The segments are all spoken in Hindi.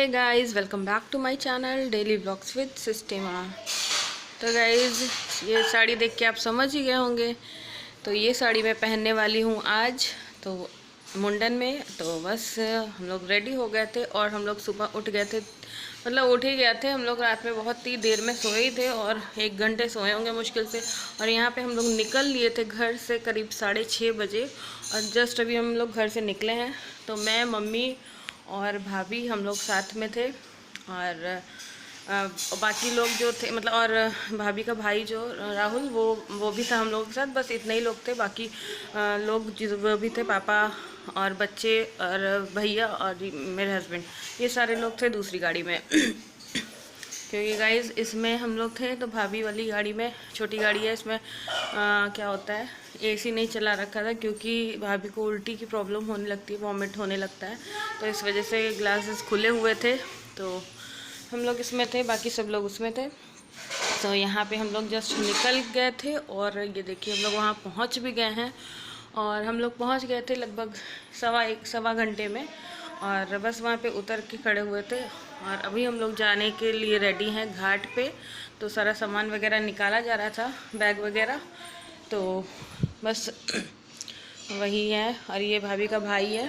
Hey guys, welcome back to my channel daily vlogs with Sistema. तो गाइस, ये साड़ी देख के आप समझ ही गए होंगे। तो ये साड़ी मैं पहनने वाली हूँ आज तो मुंडन में। तो बस हम लोग रेडी हो गए थे और हम लोग सुबह उठ गए थे, मतलब उठ ही गए थे। हम लोग रात में बहुत ही देर में सोए ही थे और 1 घंटे सोए होंगे मुश्किल से। और यहाँ पे हम लोग निकल लिए थे घर से करीब 6:30 बजे और जस्ट अभी हम लोग घर से निकले हैं। तो मैं, मम्मी और भाभी हम लोग साथ में थे और बाकी लोग जो थे, मतलब और भाभी का भाई जो राहुल, वो भी था हम लोगों के साथ। बस इतने ही लोग थे। बाकी लोग जो भी थे, पापा और बच्चे और भैया और मेरे हस्बैंड, ये सारे लोग थे दूसरी गाड़ी में। क्योंकि गाइस इसमें हम लोग थे तो भाभी वाली गाड़ी में, छोटी गाड़ी है, इसमें क्या होता है, एसी नहीं चला रखा था क्योंकि भाभी को उल्टी की प्रॉब्लम होने लगती है, वॉमिट होने लगता है। तो इस वजह से ग्लासेस खुले हुए थे तो हम लोग इसमें थे, बाकी सब लोग उसमें थे। तो यहाँ पे हम लोग जस्ट निकल गए थे और ये देखिए हम लोग वहाँ पहुँच भी गए हैं। और हम लोग पहुँच गए थे लगभग सवा घंटे में और बस वहाँ पे उतर के खड़े हुए थे। और अभी हम लोग जाने के लिए रेडी हैं घाट पे। तो सारा सामान वगैरह निकाला जा रहा था, बैग वगैरह। तो बस वही है और ये भाभी का भाई है।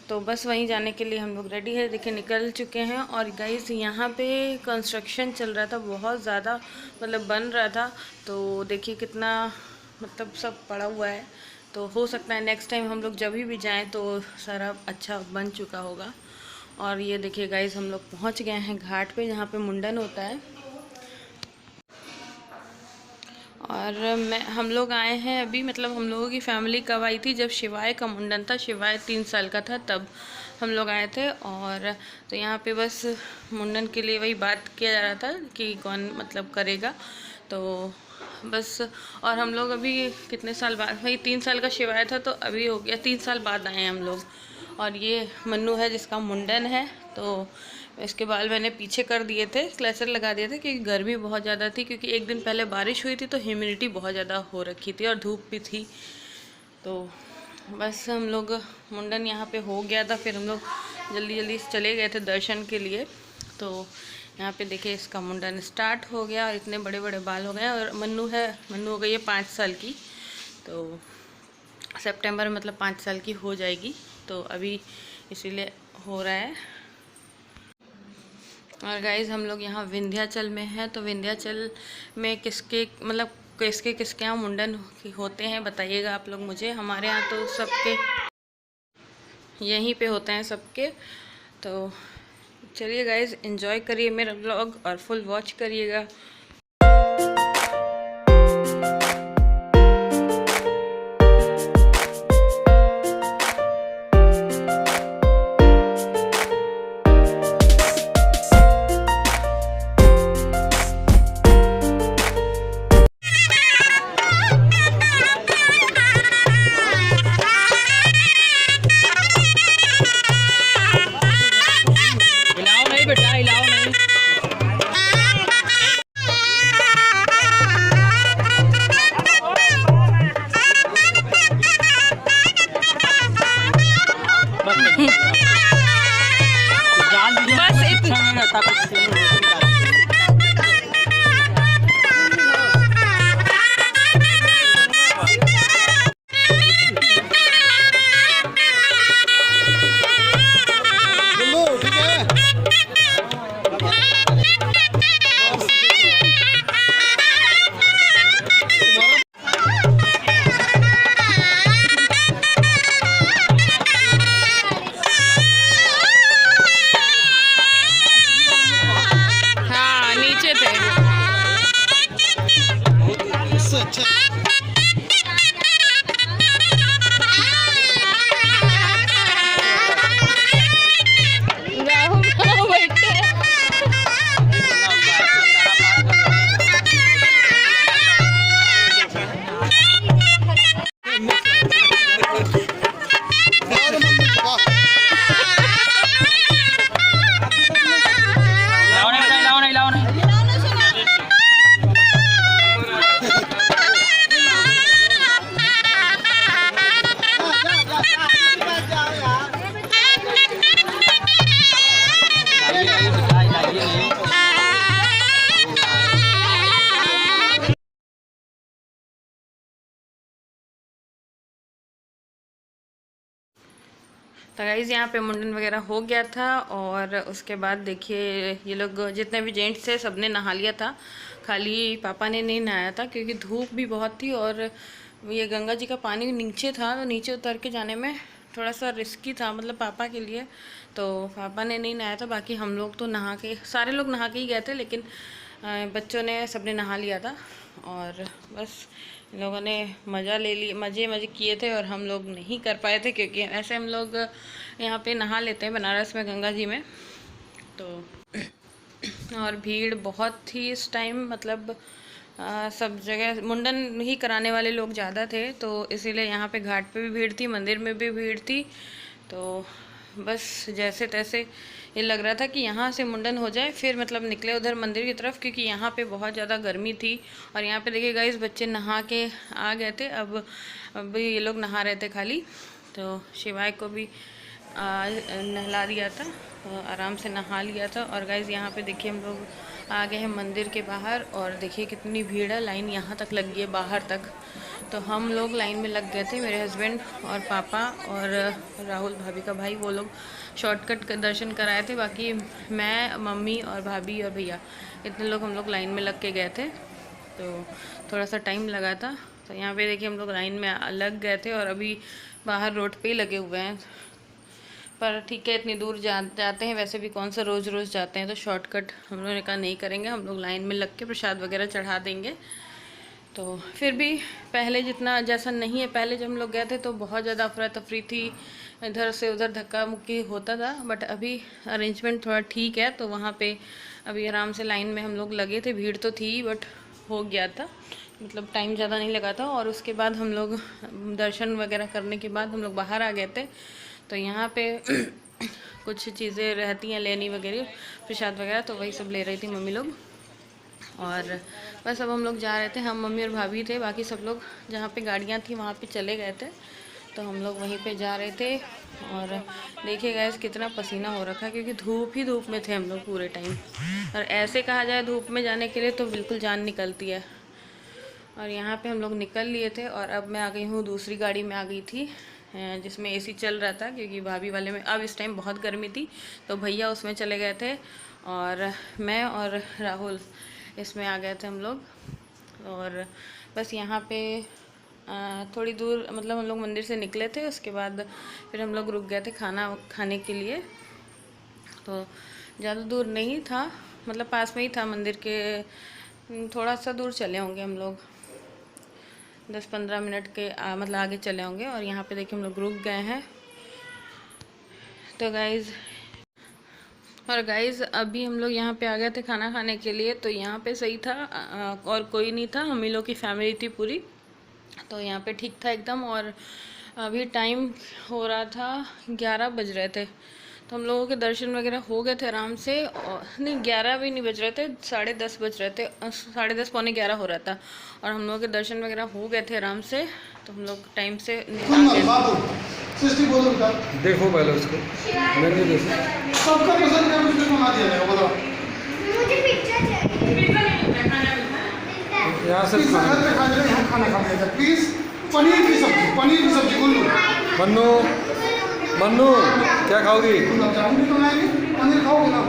तो बस वहीं जाने के लिए हम लोग रेडी है। देखिए निकल चुके हैं। और गाइस यहाँ पे कंस्ट्रक्शन चल रहा था बहुत ज़्यादा, मतलब बन रहा था। तो देखिए कितना, मतलब सब पड़ा हुआ है। तो हो सकता है नेक्स्ट टाइम हम लोग जब भी जाएं तो सारा अच्छा बन चुका होगा। और ये देखिए गाइस हम लोग पहुँच गए हैं घाट पे जहाँ पे मुंडन होता है। और हम लोग आए हैं अभी, मतलब हम लोगों की फैमिली कब आई थी, जब शिवाय का मुंडन था। शिवाय 3 साल का था तब हम लोग आए थे। और तो यहाँ पे बस मुंडन के लिए वही बात किया जा रहा था कि कौन मतलब करेगा। तो बस, और हम लोग अभी कितने साल बाद, वही 3 साल का शिवाय था तो अभी हो गया 3 साल बाद आए हैं हम लोग। और ये मन्नू है जिसका मुंडन है। तो इसके बाल मैंने पीछे कर दिए थे, क्लेचर लगा दिए थे क्योंकि गर्मी बहुत ज़्यादा थी। क्योंकि 1 दिन पहले बारिश हुई थी तो ह्यूमिडिटी बहुत ज़्यादा हो रखी थी और धूप भी थी। तो बस हम लोग मुंडन यहाँ पे हो गया था, फिर हम लोग जल्दी जल्दी चले गए थे दर्शन के लिए। तो यहाँ पे देखिए इसका मुंडन स्टार्ट हो गया और इतने बड़े बड़े बाल हो गए। और मन्नू हो गई है 5 साल की। तो सितंबर में मतलब 5 साल की हो जाएगी। तो अभी इसीलिए हो रहा है। और गाइज़ हम लोग यहाँ विंध्याचल में हैं। तो विंध्याचल में किसके, मतलब किसके यहाँ मुंडन होते हैं बताइएगा आप लोग मुझे। हमारे यहाँ तो सबके यहीं पे होते हैं सबके। तो चलिए गाइज़ एंजॉय करिए मेरा व्लॉग और फुल वॉच करिएगा। बस इतना तो गाइज़ यहाँ पे मुंडन वगैरह हो गया था और उसके बाद देखिए ये लोग जितने भी जेंट्स थे सब ने नहा लिया था, खाली पापा ने नहीं नहाया था क्योंकि धूप भी बहुत थी और ये गंगा जी का पानी नीचे था, तो नीचे उतर के जाने में थोड़ा सा रिस्की था मतलब पापा के लिए, तो पापा ने नहीं नहाया था। बाकी हम लोग तो नहा के, सारे लोग नहा के ही गए थे, लेकिन बच्चों ने सबने नहा लिया था और बस इन लोगों ने मज़ा ले लिए, मज़े किए थे और हम लोग नहीं कर पाए थे क्योंकि ऐसे हम लोग यहाँ पे नहा लेते हैं बनारस में गंगा जी में। तो और भीड़ बहुत थी इस टाइम, मतलब सब जगह मुंडन ही कराने वाले लोग ज़्यादा थे, तो इसीलिए यहाँ पे घाट पे भी भीड़ थी, मंदिर में भी भीड़ थी। तो बस जैसे तैसे ये लग रहा था कि यहाँ से मुंडन हो जाए फिर मतलब निकले उधर मंदिर की तरफ, क्योंकि यहाँ पे बहुत ज़्यादा गर्मी थी। और यहाँ पे देखिए गाइस बच्चे नहा के आ गए थे, अब ये लोग नहा रहे थे खाली, तो शिवाय को भी नहला दिया था, तो आराम से नहा लिया था। और गाइस यहाँ पे देखिए हम लोग आ गए हैं मंदिर के बाहर और देखिए कितनी भीड़ है, लाइन यहाँ तक लग गई है बाहर तक। तो हम लोग लाइन में लग गए थे, मेरे हस्बैंड और पापा और राहुल भाभी का भाई, वो लोग शॉर्टकट का दर्शन कराए थे। बाकी मैं, मम्मी और भाभी और भैया, इतने लोग हम लोग लाइन में लग के गए थे, तो थोड़ा सा टाइम लगा था। तो यहाँ पे देखिए हम लोग लाइन में लग गए थे और अभी बाहर रोड पे ही लगे हुए हैं, पर ठीक है इतनी दूर जाते हैं, वैसे भी कौन सा रोज़ रोज़ जाते हैं, तो शॉर्टकट हम लोगों ने कहा नहीं करेंगे, हम लोग लाइन में लग के प्रसाद वगैरह चढ़ा देंगे। तो फिर भी पहले जितना जैसा नहीं है, पहले जब हम लोग गए थे तो बहुत ज़्यादा अफरा तफरी थी, इधर से उधर धक्का मुक्की होता था, बट अभी अरेंजमेंट थोड़ा ठीक है, तो वहाँ पे अभी आराम से लाइन में हम लोग लगे थे। भीड़ तो थी बट हो गया था, मतलब टाइम ज़्यादा नहीं लगा था। और उसके बाद हम लोग दर्शन वगैरह करने के बाद हम लोग बाहर आ गए थे, तो यहाँ पे कुछ चीज़ें रहती हैं लेनी वगैरह, प्रसाद वगैरह, तो वही सब ले रही थी मम्मी लोग। और बस अब हम लोग जा रहे थे, हम मम्मी और भाभी थे, बाकी सब लोग जहाँ पे गाड़ियाँ थी वहाँ पे चले गए थे, तो हम लोग वहीं पे जा रहे थे। और देखिए गैस कितना पसीना हो रखा है, क्योंकि धूप ही धूप में थे हम लोग पूरे टाइम, और ऐसे कहा जाए धूप में जाने के लिए तो बिल्कुल जान निकलती है। और यहाँ पे हम लोग निकल लिए थे और अब मैं आ गई हूँ दूसरी गाड़ी में आ गई थी, जिसमें एसी चल रहा था, क्योंकि भाभी वाले में अब इस टाइम बहुत गर्मी थी, तो भैया उसमें चले गए थे और मैं और राहुल इसमें आ गए थे हम लोग। और बस यहाँ पे थोड़ी दूर, मतलब हम लोग मंदिर से निकले थे, उसके बाद फिर हम लोग रुक गए थे खाना खाने के लिए। तो ज़्यादा दूर नहीं था, मतलब पास में ही था मंदिर के, थोड़ा सा दूर चले होंगे हम लोग, 10-15 मिनट के मतलब आगे चले होंगे। और यहाँ पे देखिए हम लोग रुक गए हैं। तो गाइज़ अभी हम लोग यहाँ पे आ गए थे खाना खाने के लिए, तो यहाँ पे सही था, और कोई नहीं था, हम ही लोग की फैमिली थी पूरी, तो यहाँ पे ठीक था एकदम। और अभी टाइम हो रहा था 11 बज रहे थे, तो हम लोगों के दर्शन वगैरह हो गए थे आराम से, और नहीं 11 भी नहीं बज रहे थे, 10:30 बज रहे थे, 10:30 पौने 11 हो रहा था, और हम लोगों के दर्शन वगैरह हो गए थे आराम से, तो हम लोग टाइम से निकल गए। देखो पहले उसको, मैंने देखा सबका पसंद है, मुझे बना दिया जाएगा, बताओ। मुझे पिज्जा चाहिए। यहाँ से इस घर पे खाने यहाँ खाना खाने का प्लीज। पनीर की सब्जी गुल्लू। मन्नू मन्नू क्या खाओगी? गुलाब जामुन भी बनाएंगे, पनीर खाओगे ना?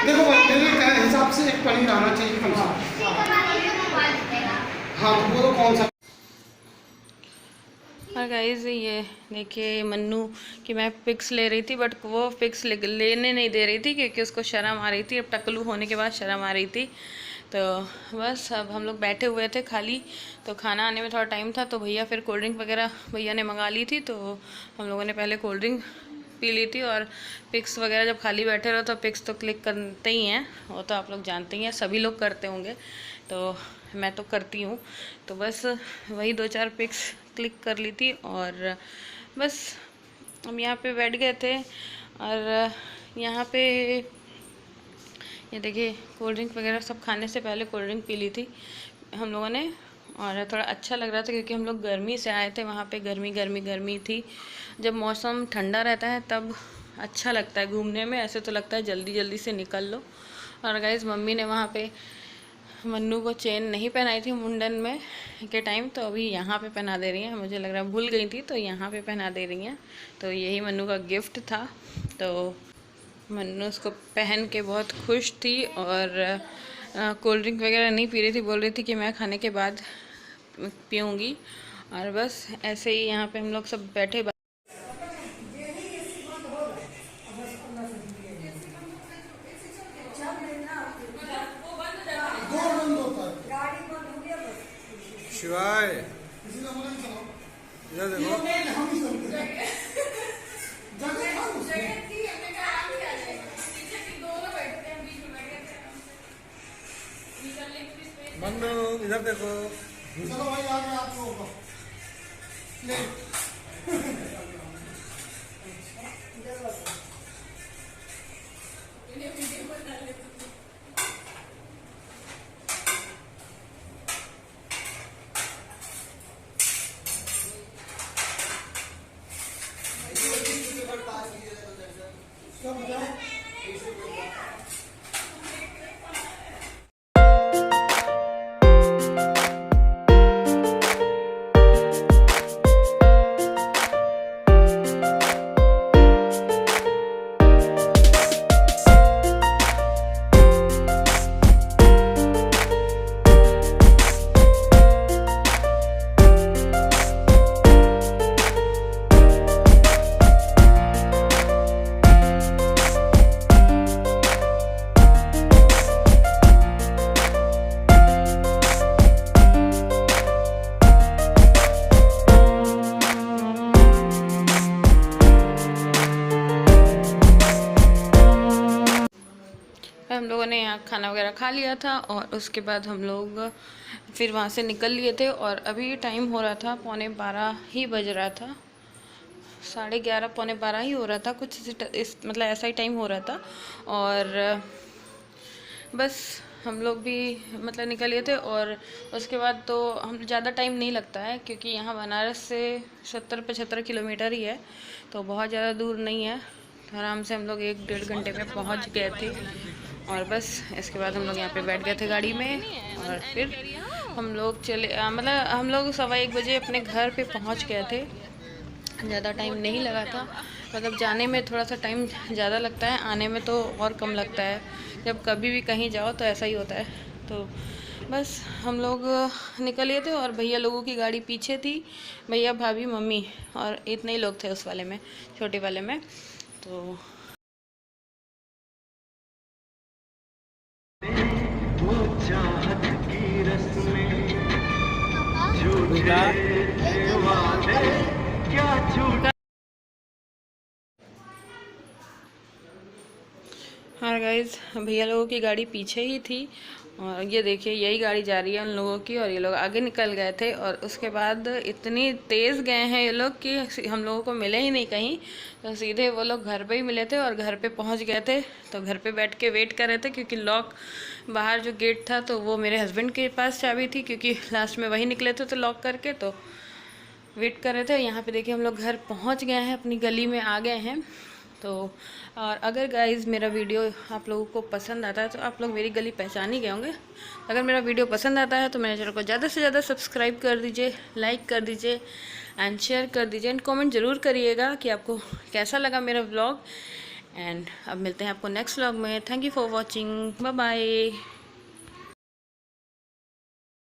देखो भाई मेरे हिसाब से एक पनीर आना चाहिए कम से कम। हाँ तो बोलो कौन सा। और गाइज ये देखिए मन्नू कि मैं पिक्स ले रही थी, बट वो पिक्स लेने नहीं दे रही थी, क्योंकि उसको शर्म आ रही थी, अब टकलू होने के बाद शर्म आ रही थी। तो बस अब हम लोग बैठे हुए थे खाली, तो खाना आने में थोड़ा टाइम था, तो भैया फिर कोल्ड ड्रिंक वगैरह भैया ने मंगा ली थी, तो हम लोगों ने पहले कोल्ड ड्रिंक पी ली थी। और पिक्स वगैरह जब खाली बैठे रहो तो पिक्स तो क्लिक करते ही हैं, वो तो आप लोग जानते ही हैं, सभी लोग करते होंगे, तो मैं तो करती हूँ। तो बस वही 2-4 पिक्स क्लिक कर ली थी और बस हम यहाँ पे बैठ गए थे। और यहाँ पे ये देखिए कोल्ड ड्रिंक वगैरह सब खाने से पहले कोल्ड ड्रिंक पी ली थी हम लोगों ने, और थोड़ा अच्छा लग रहा था, क्योंकि हम लोग गर्मी से आए थे, वहाँ पे गर्मी थी। जब मौसम ठंडा रहता है तब अच्छा लगता है घूमने में, ऐसे तो लगता है जल्दी जल्दी से निकल लो। और गाइस मम्मी ने वहाँ पे मन्नू को चेन नहीं पहनाई थी मुंडन में के टाइम, तो अभी यहाँ पे पहना दे रही हैं। मुझे लग रहा है भूल गई थी, तो यहाँ पे पहना दे रही हैं। तो यही मन्नू का गिफ्ट था। तो मन्नू उसको पहन के बहुत खुश थी और कोल्ड ड्रिंक वगैरह नहीं पी रही थी। बोल रही थी कि मैं खाने के बाद पीऊँगी। और बस ऐसे ही यहाँ पे हम लोग सब बैठे। शिवाय इधर देखो। मन्नू इधर देखो। चलो भाई आ गए आप लोगों को ले। हम लोगों ने यहाँ खाना वगैरह खा लिया था और उसके बाद हम लोग फिर वहाँ से निकल लिए थे। और अभी टाइम हो रहा था 11:15 ही बज रहा था, 11:30 11:15 ही हो रहा था कुछ इस मतलब ऐसा ही टाइम हो रहा था। और बस हम लोग भी मतलब निकल लिए थे। और उसके बाद तो हम ज़्यादा टाइम नहीं लगता है, क्योंकि यहाँ बनारस से 70-75 किलोमीटर ही है, तो बहुत ज़्यादा दूर नहीं है। तो आराम से हम लोग 1-1.5 घंटे में पहुँच गए थे। और बस इसके बाद हम लोग यहाँ पे बैठ गए थे गाड़ी में और फिर हम लोग चले मतलब हम लोग 1:15 बजे अपने घर पे पहुँच गए थे। ज़्यादा टाइम नहीं लगा था, मतलब जाने में थोड़ा सा टाइम ज़्यादा लगता है, आने में तो और कम लगता है। जब कभी भी कहीं जाओ तो ऐसा ही होता है। तो बस हम लोग निकल लिए थे और भैया लोगों की गाड़ी पीछे थी, भैया भाभी मम्मी और इतने ही लोग थे उस वाले में, छोटे वाले में। तो हाँ गाइज, भैया लोगों की गाड़ी पीछे ही थी और ये देखिए यही गाड़ी जा रही है उन लोगों की, और ये लोग आगे निकल गए थे। और उसके बाद इतनी तेज़ गए हैं ये लोग कि हम लोगों को मिले ही नहीं कहीं, तो सीधे वो लोग घर पे ही मिले थे और घर पे पहुंच गए थे। तो घर पे बैठ के वेट कर रहे थे, क्योंकि लॉक बाहर जो गेट था तो वो मेरे हस्बैंड के पास चाबी थी, क्योंकि लास्ट में वही निकले थे तो लॉक करके, तो वेट कर रहे थे। यहाँ पे देखिए हम लोग घर पहुँच गए हैं, अपनी गली में आ गए हैं। तो और अगर गाइज़ मेरा वीडियो आप लोगों को पसंद आता है तो आप लोग मेरी गली पहचान ही गए होंगे। अगर मेरा वीडियो पसंद आता है तो मेरे चैनल को ज़्यादा से ज़्यादा सब्सक्राइब कर दीजिए, लाइक कर दीजिए एंड शेयर कर दीजिए एंड कमेंट ज़रूर करिएगा कि आपको कैसा लगा मेरा व्लॉग। एंड अब मिलते हैं आपको नेक्स्ट व्लॉग में। Thank you for watching, bye bye.